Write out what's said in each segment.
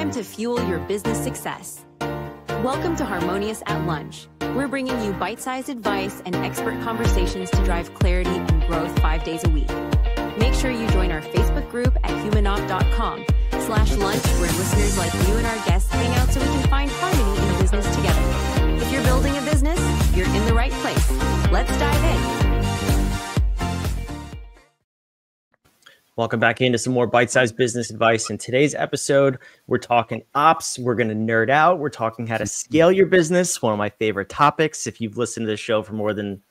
time to fuel your business success. Welcome to Harmonious at Lunch. We're bringing you bite-sized advice and expert conversations to drive clarity and growth 5 days a week. Make sure you join our Facebook group at humanop.com/lunch, where listeners like you and our guests hang out so we can find harmony in business together. If you're building a business, you're in the right place. Let's dive in. Welcome back into some more bite-sized business advice. In today's episode, we're talking ops. We're going to nerd out. We're talking how to scale your business, one of my favorite topics. If you've listened to this show for more than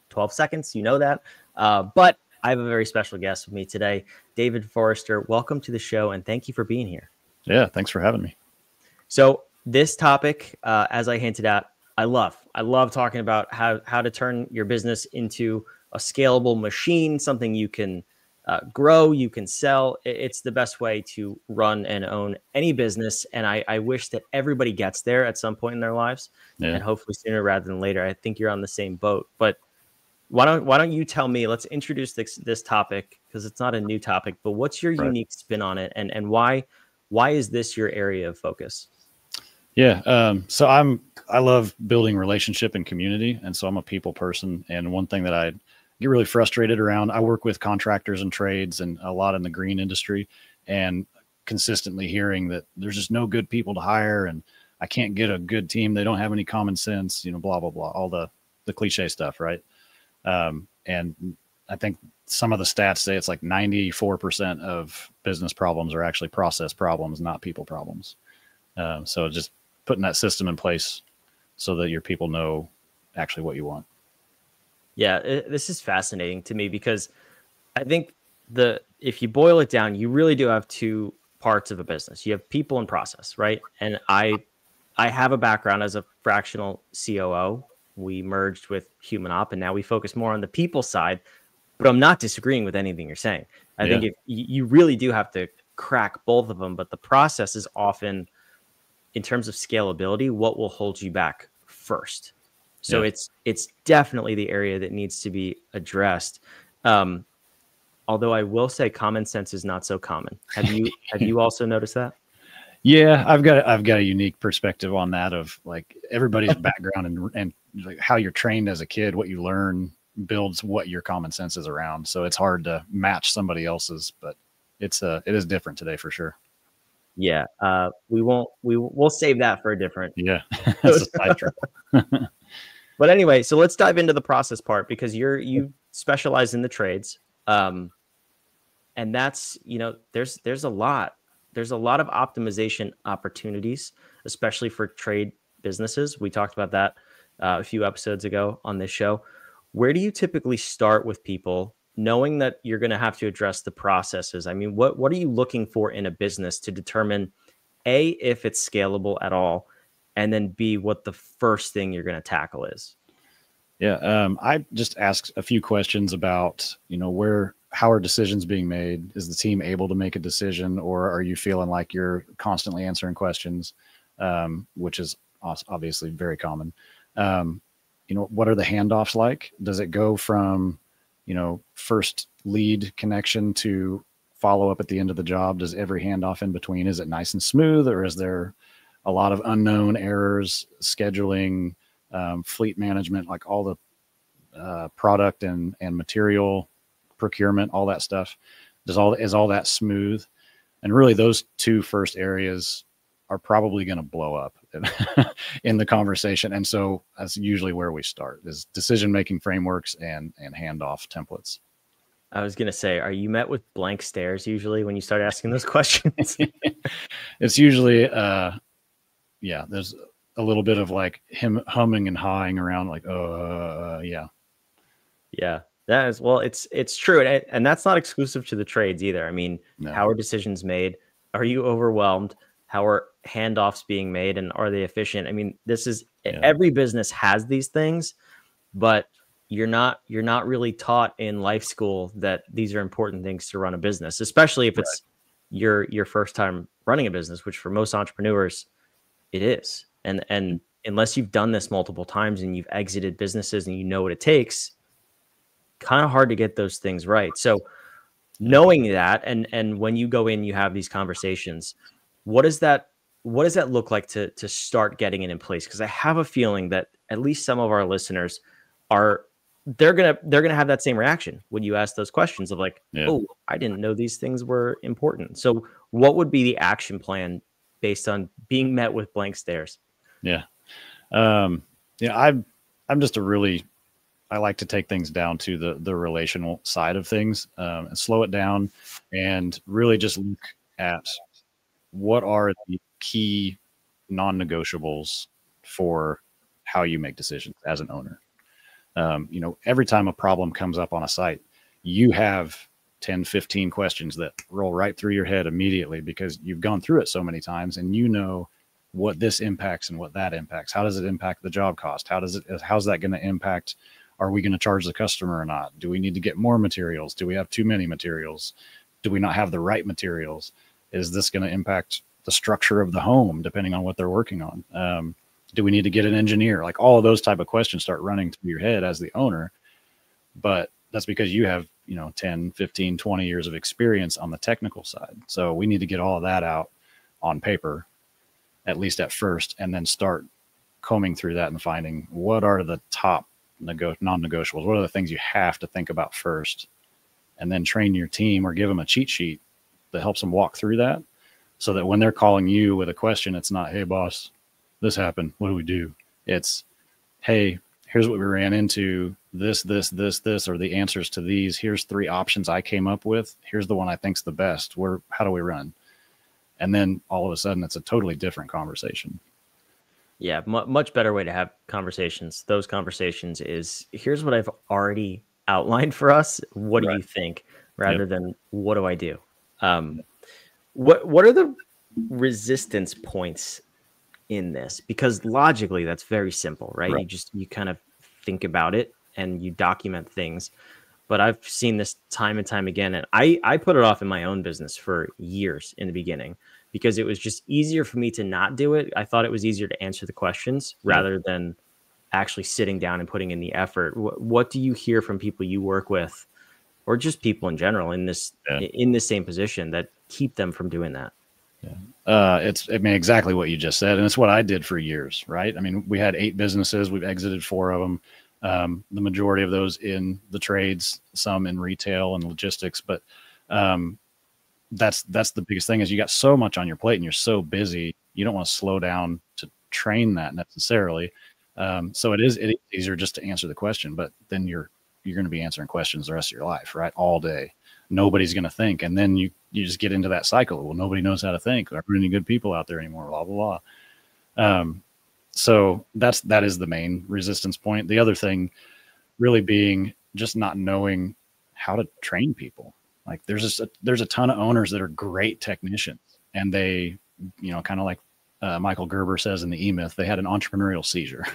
12 seconds, you know that. But I have a very special guest with me today, David Forster. Welcome to the show, and thank you for being here. Yeah, thanks for having me. So this topic, as I hinted at, I love talking about how to turn your business into a scalable machine, something you can grow, you can sell. It's the best way to run and own any business. And I wish that everybody gets there at some point in their lives, and hopefully sooner rather than later. I think you're on the same boat. But why don't you tell me, let's introduce this topic, because it's not a new topic, but what's your unique spin on it, and why is this your area of focus? Yeah. So I love building relationship and community. And so I'm a people person. And one thing that I get really frustrated around, I work with contractors and trades and a lot in the green industry, and consistently hearing that there's just no good people to hire, and I can't get a good team. They don't have any common sense, blah, blah, blah, all the cliche stuff. Right. And I think some of the stats say it's like 94% of business problems are actually process problems, not people problems. So just putting that system in place so that your people know actually what you want. Yeah, this is fascinating to me, because I think if you boil it down, you really do have two parts of a business. You have people and process, right? And I have a background as a fractional COO. We merged with Human Op, and now we focus more on the people side. But I'm not disagreeing with anything you're saying. I think you really do have to crack both of them, but the process is often, in terms of scalability, what will hold you back first. So it's definitely the area that needs to be addressed. Although I will say common sense is not so common. Have you also noticed that? Yeah, I've got a unique perspective on that, of like everybody's background and like how you're trained as a kid, what you learn builds what your common sense is around. So it's hard to match somebody else's, but it is different today for sure. Yeah. We'll save that for a different. Yeah. That's a sidetrack. But anyway, so let's dive into the process part, because you specialize in the trades. And that's, there's a lot of optimization opportunities, especially for trade businesses. We talked about that a few episodes ago on this show. Where do you typically start with people, knowing that you're going to have to address the processes? I mean, what are you looking for in a business to determine, A, if it's scalable at all, and then B, what the first thing you're going to tackle is? Yeah. I just asked a few questions about, how are decisions being made? Is the team able to make a decision, or are you feeling like you're constantly answering questions? Which is obviously very common. What are the handoffs like? Does it go from, first lead connection to follow up at the end of the job? Does every handoff in between, is it nice and smooth, or is there a lot of unknown errors, scheduling, fleet management, like all the product and material procurement, all that stuff? Is all that smooth? And really those two first areas are probably going to blow up in the conversation. And so that's usually where we start, is decision-making frameworks and handoff templates. I was going to say, are you met with blank stares usually when you start asking those questions? It's usually, there's a little bit of like him humming and hawing around, like, yeah. Yeah, that is, well, it's true. And that's not exclusive to the trades either. I mean, no. How are decisions made? Are you overwhelmed? How are handoffs being made, and are they efficient? I mean, every business has these things, but you're not really taught in life school that these are important things to run a business, especially if it's your first time running a business, which for most entrepreneurs it is. And unless you've done this multiple times and you've exited businesses and you know what it takes, kind of hard to get those things right. So knowing that, and when you go in, you have these conversations, what does that what does that look like to start getting it in place? Because I have a feeling that at least some of our listeners are they're gonna have that same reaction when you ask those questions of like, oh, I didn't know these things were important. So what would be the action plan based on being met with blank stares? Yeah. I'm just I like to take things down to the relational side of things, and slow it down and really just look at what are the key non-negotiables for how you make decisions as an owner. Every time a problem comes up on a site, you have 10, 15 questions that roll right through your head immediately because you've gone through it so many times and you know what this impacts and what that impacts. How does it impact the job cost? How's that going to impact? Are we going to charge the customer or not? Do we need to get more materials? Do we have too many materials? Do we not have the right materials? Is this going to impact the structure of the home, depending on what they're working on? Do we need to get an engineer? Like all of those type of questions start running through your head as the owner, but that's because you have, 10, 15, 20 years of experience on the technical side. So we need to get all of that out on paper, at least at first, and then start combing through that and finding what are the top non-negotiables. What are the things you have to think about first, and then train your team or give them a cheat sheet that helps them walk through that so that when they're calling you with a question, it's not, hey boss, this happened, what do we do? It's, hey, here's what we ran into, this, or the answers to these. Here's 3 options I came up with. Here's the one I think's the best. How do we run? And then all of a sudden it's a totally different conversation. Yeah, much better way to have conversations. Those conversations is, here's what I've already outlined for us. What do you think? Rather than what do I do? What are the resistance points in this? Because logically, that's very simple, right? You kind of think about it and you document things. But I've seen this time and time again, and I put it off in my own business for years in the beginning because it was just easier for me to not do it. I thought it was easier to answer the questions rather than actually sitting down and putting in the effort. What do you hear from people you work with, or just people in general in this same position, that keep them from doing that? Exactly what you just said. And it's what I did for years, right? I mean, we had 8 businesses. We've exited 4 of them. The majority of those in the trades, some in retail and logistics. But that's the biggest thing is you got so much on your plate and you're so busy. You don't want to slow down to train that necessarily. So it is easier just to answer the question, but then you're going to be answering questions the rest of your life, right? All day. Nobody's going to think. And then you just get into that cycle. Well, nobody knows how to think. There aren't any good people out there anymore, blah, blah, blah. So that is the main resistance point. The other thing really being just not knowing how to train people. Like there's a ton of owners that are great technicians, and they, kind of like Michael Gerber says in the E-Myth, they had an entrepreneurial seizure.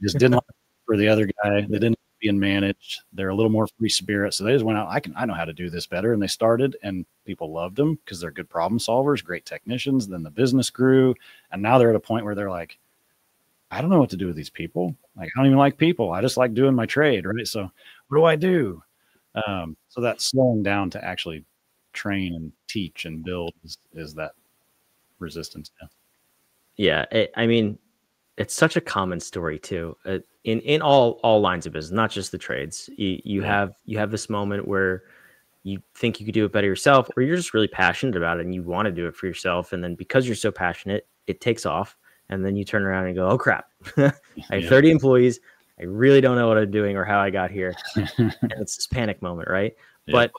Just didn't like for the other guy. They didn't being managed. They're a little more free spirit. So they just went out, I know how to do this better. And they started, and people loved them because they're good problem solvers, great technicians. Then the business grew. And now they're at a point where they're like, I don't know what to do with these people. Like, I don't even like people. I just like doing my trade. Right. So what do I do? So that slowing down to actually train and teach and build is that resistance. Yeah. I mean, it's such a common story too, in all lines of business, not just the trades. You have this moment where you think you could do it better yourself, or you're just really passionate about it and you want to do it for yourself. And then because you're so passionate, it takes off. And then you turn around and go, oh crap, I have 30 employees. I really don't know what I'm doing or how I got here. And it's this panic moment, right? Yeah. But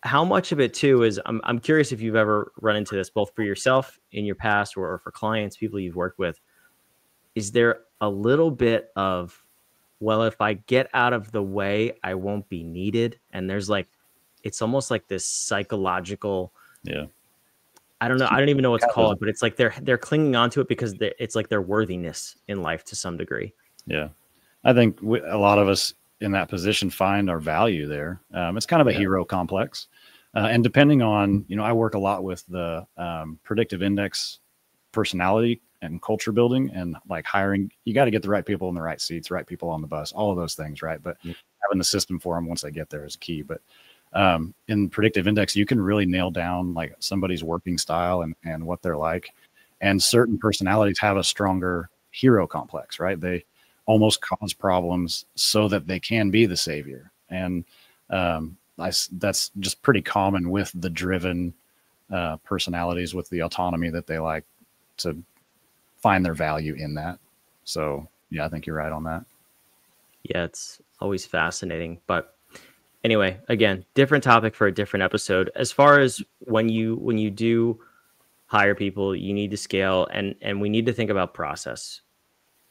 how much of it too is, I'm curious if you've ever run into this, both for yourself in your past or for clients, people you've worked with. Is there a little bit of, well, if I get out of the way, I won't be needed? And there's like, it's almost like this psychological, I don't know. I don't even know what to call it, but it's like they're clinging on to it because it's like their worthiness in life to some degree. Yeah. I think a lot of us in that position find our value there. It's kind of a hero complex. And depending on, I work a lot with the predictive index personality and culture building and like hiring. You got to get the right people in the right seats, right people on the bus, all of those things, right? But having the system for them once they get there is key. But in predictive index, you can really nail down like somebody's working style and what they're like. And certain personalities have a stronger hero complex, right? They almost cause problems so that they can be the savior. And that's just pretty common with the driven personalities, with the autonomy that they like to find their value in that. So yeah, I think you're right on that. Yeah, it's always fascinating. But anyway, again, different topic for a different episode. As far as when you do hire people, you need to scale, and we need to think about process.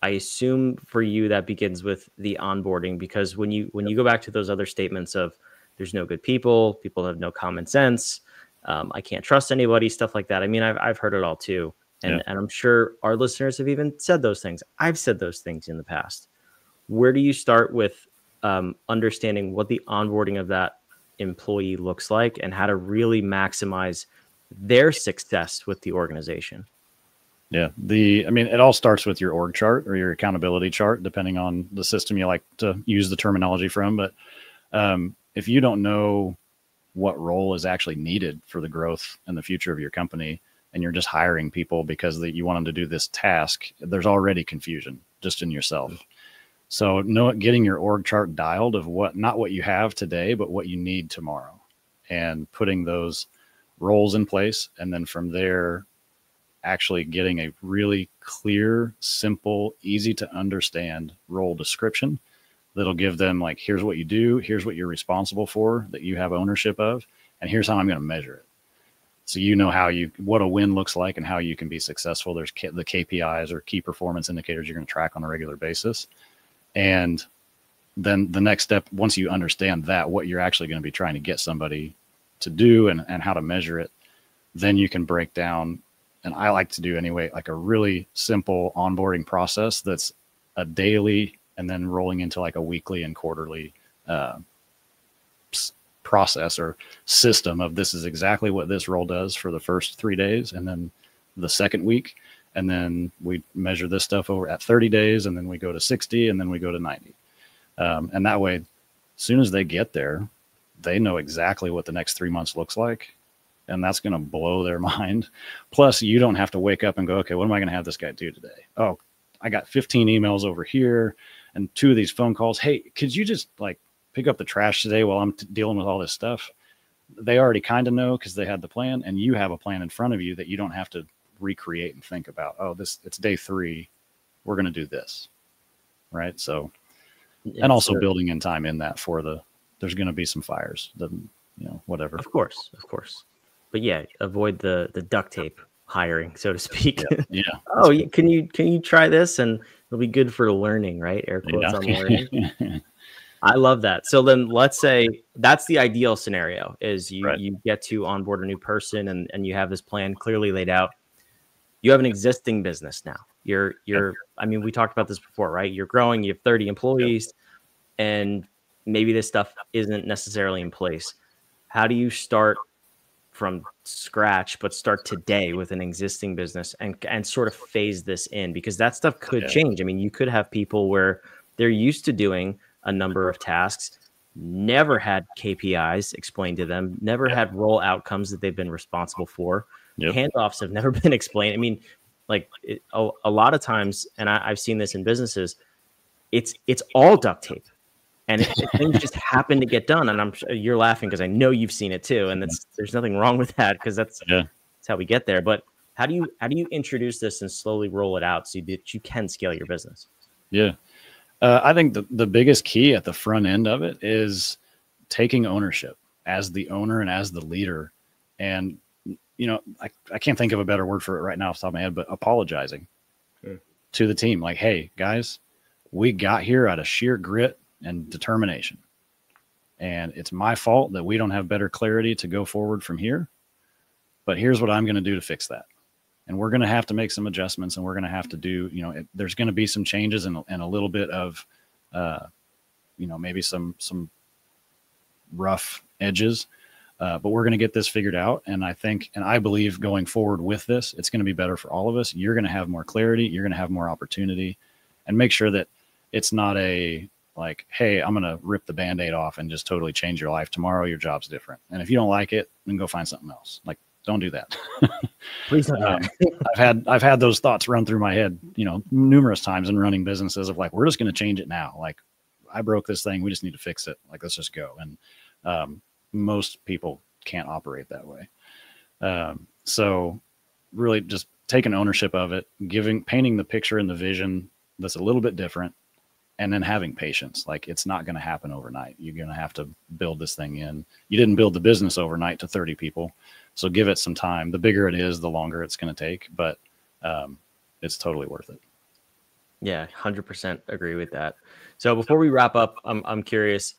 I assume for you that begins with the onboarding, because when you go back to those other statements of there's no good people have no common sense, I can't trust anybody, stuff like that. I mean, I've heard it all too. And I'm sure our listeners have even said those things. I've said those things in the past. Where do you start with understanding what the onboarding of that employee looks like and how to really maximize their success with the organization? Yeah. It all starts with your org chart or your accountability chart, depending on the system you like to use the terminology from. But if you don't know what role is actually needed for the growth and the future of your company, and you're just hiring people because you want them to do this task, there's already confusion just in yourself. So getting your org chart dialed of not what you have today, but what you need tomorrow, and putting those roles in place. And then from there, actually getting a really clear, simple, easy to understand role description that'll give them like, here's what you do, here's what you're responsible for, that you have ownership of, and here's how I'm going to measure it. So you know what a win looks like and how you can be successful. There's the KPIs or key performance indicators you're going to track on a regular basis. And then the next step, once you understand that, what you're actually going to be trying to get somebody to do and how to measure it, then you can break down. And I like to do anyway, like a really simple onboarding process that's a daily and then rolling into like a weekly and quarterly process or system of, this is exactly what this role does for the first 3 days. And then the second week, and then we measure this stuff over at 30 days, and then we go to 60, and then we go to 90. And that way, as soon as they get there, they know exactly what the next 3 months looks like. And that's going to blow their mind. Plus, you don't have to wake up and go, okay, what am I going to have this guy do today? Oh, I got 15 emails over here and 2 of these phone calls. Hey, could you just like pick up the trash today while I'm dealing with all this stuff? They already kind of know because they had the plan, and you have a plan in front of you that you don't have to recreate and think about. Oh, it's day 3. We're going to do this. Right. So, and also building in time in that there's going to be some fires, whatever. Of course. But yeah, avoid the duct tape hiring, so to speak. Yeah. Oh, can you try this? And it'll be good for learning, right? Air quotes on learning. I love that. So then let's say that's the ideal scenario is you get to onboard a new person and you have this plan clearly laid out. You have an existing business now. I mean, we talked about this before, right? You're growing, you have 30 employees, and maybe this stuff isn't necessarily in place. How do you start from scratch, but start today with an existing business and sort of phase this in? Because that stuff could change. I mean, you could have people where they're used to doing a number of tasks, never had KPIs explained to them, never had role outcomes that they've been responsible for. Handoffs have never been explained. I mean, like a lot of times, and I've seen this in businesses, it's all duct tape, and things just happen to get done. And you're laughing because I know you've seen it too, and there's nothing wrong with that because that's how we get there. But how do you introduce this and slowly roll it out so that you can scale your business? Yeah. I think the biggest key at the front end of it is taking ownership as the owner and as the leader. And, I can't think of a better word for it right now off the top of my head, but apologizing to the team. Like, hey, guys, we got here out of sheer grit and determination. And it's my fault that we don't have better clarity to go forward from here. But here's what I'm going to do to fix that. And we're going to have to make some adjustments, and we're going to have to do, there's going to be some changes and a little bit of, maybe some rough edges, but we're going to get this figured out. And I believe going forward with this, it's going to be better for all of us. You're going to have more clarity. You're going to have more opportunity, and make sure that it's not like, hey, I'm going to rip the Band-Aid off and just totally change your life tomorrow. Your job's different. And if you don't like it, then go find something else. Like, Don't do that. Please don't. I've had those thoughts run through my head, numerous times in running businesses of like, we're just going to change it now. Like, I broke this thing. We just need to fix it. Like, let's just go. And most people can't operate that way. So really just taking ownership of it, painting the picture and the vision that's a little bit different, and then having patience. Like, it's not going to happen overnight. You're going to have to build this thing in. You didn't build the business overnight to 30 people. So give it some time. The bigger it is, the longer it's going to take, but it's totally worth it. Yeah, 100% agree with that. So before we wrap up, I'm curious.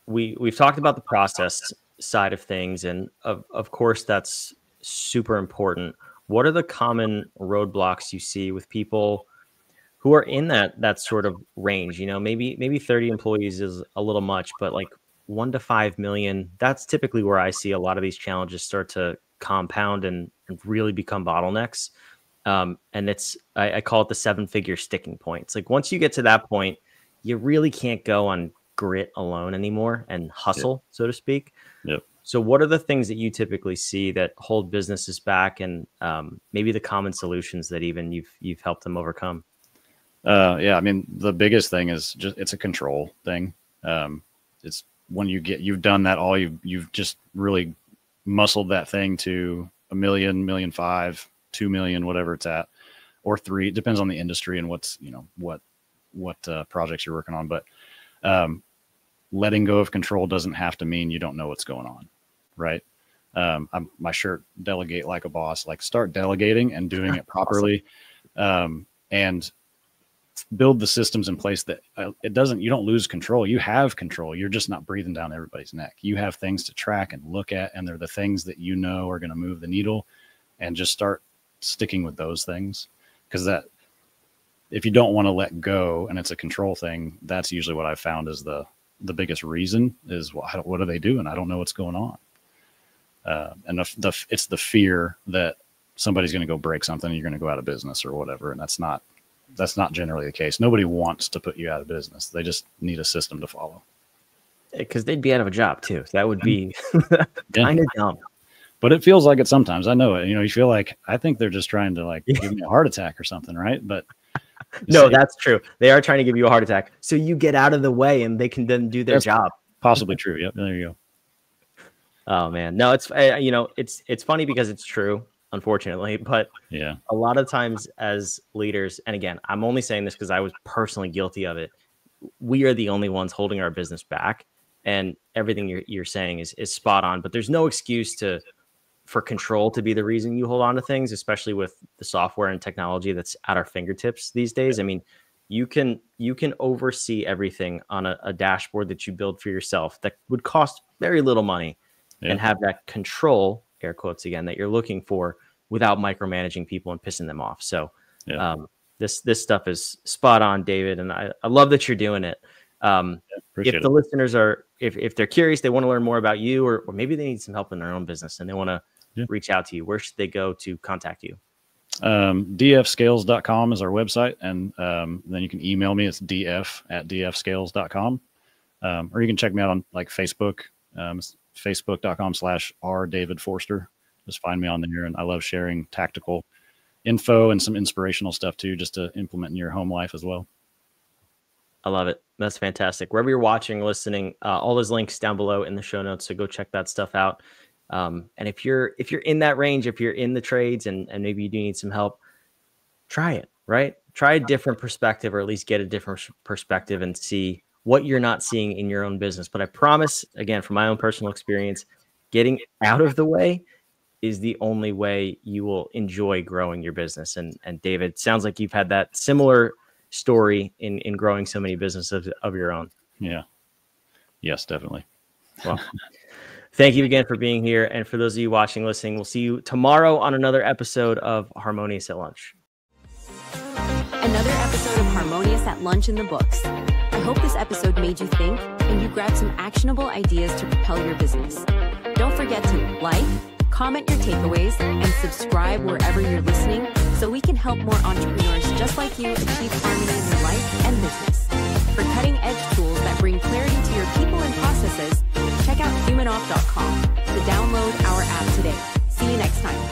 We've talked about the process side of things, and of course that's super important. What are the common roadblocks you see with people who are in that sort of range? Maybe 30 employees is a little much, but like 1 to 5 million, that's typically where I see a lot of these challenges start to compound and really become bottlenecks. And I call it the 7-figure sticking point. It's like, once you get to that point, you really can't go on grit alone anymore and hustle, so to speak. Yep. So what are the things that you typically see that hold businesses back, and maybe the common solutions that even you've helped them overcome? Yeah, I mean, the biggest thing is it's a control thing. It's when you've done that all, you've just really muscled that thing to 1 million, 1.5 million, 2 million, whatever it's at, or 3, it depends on the industry and what's, what projects you're working on. But letting go of control doesn't have to mean you don't know what's going on. Right. My shirt, delegate like a boss, like start delegating and doing it properly. And build the systems in place that you don't lose control. You have control. You're just not breathing down everybody's neck. You have things to track and look at, and they're the things that are going to move the needle, and just start sticking with those things. Because that, if you don't want to let go and it's a control thing, that's usually what I've found is the biggest reason is, what are they doing? I don't know what's going on. And it's the fear that somebody's going to go break something and you're going to go out of business or whatever. And that's not generally the case. Nobody wants to put you out of business. They just need a system to follow. Because they'd be out of a job too. So that would be kind of dumb. But it feels like it sometimes. I know it. You feel like, I think they're just trying to like give me a heart attack or something, right? But no, that's true. They are trying to give you a heart attack, so you get out of the way and they can then do their job. Possibly true. Yep. There you go. Oh man, no, it's it's funny because it's true, unfortunately, but yeah, a lot of times as leaders, and again, I'm only saying this because I was personally guilty of it. We are the only ones holding our business back, and everything you're saying is spot on. But there's no excuse for control to be the reason you hold on to things, especially with the software and technology that's at our fingertips these days. I mean, you can oversee everything on a dashboard that you build for yourself that would cost very little money, and have that control, air quotes again, that you're looking for without micromanaging people and pissing them off. So this stuff is spot on, David. And I love that you're doing it. If the listeners if they're curious, they want to learn more about you, or maybe they need some help in their own business and they want to reach out to you, where should they go to contact you? dfscales.com is our website. And then you can email me. It's df@dfscales.com. Or you can check me out on like Facebook, facebook.com/rdavidforster. Just find me on there. And I love sharing tactical info and some inspirational stuff too, just to implement in your home life as well. I love it. That's fantastic. Wherever you're watching, listening, all those links down below in the show notes. So go check that stuff out. And if you're in that range, if you're in the trades and maybe you do need some help, try it, right? Try a different perspective, or at least get a different perspective and see what you're not seeing in your own business. But I promise, again, from my own personal experience, getting out of the way is the only way you will enjoy growing your business. And David, sounds like you've had that similar story in growing so many businesses of your own. Yeah. Yes, definitely. Well, thank you again for being here. And for those of you watching, listening, we'll see you tomorrow on another episode of Harmonious at Lunch. Another episode of Harmonious at Lunch in the books. I hope this episode made you think and you grabbed some actionable ideas to propel your business. Don't forget to like, comment your takeaways, and subscribe wherever you're listening so we can help more entrepreneurs just like you achieve harmony in their life and business. For cutting-edge tools that bring clarity to your people and processes, check out humanoff.com to download our app today. See you next time.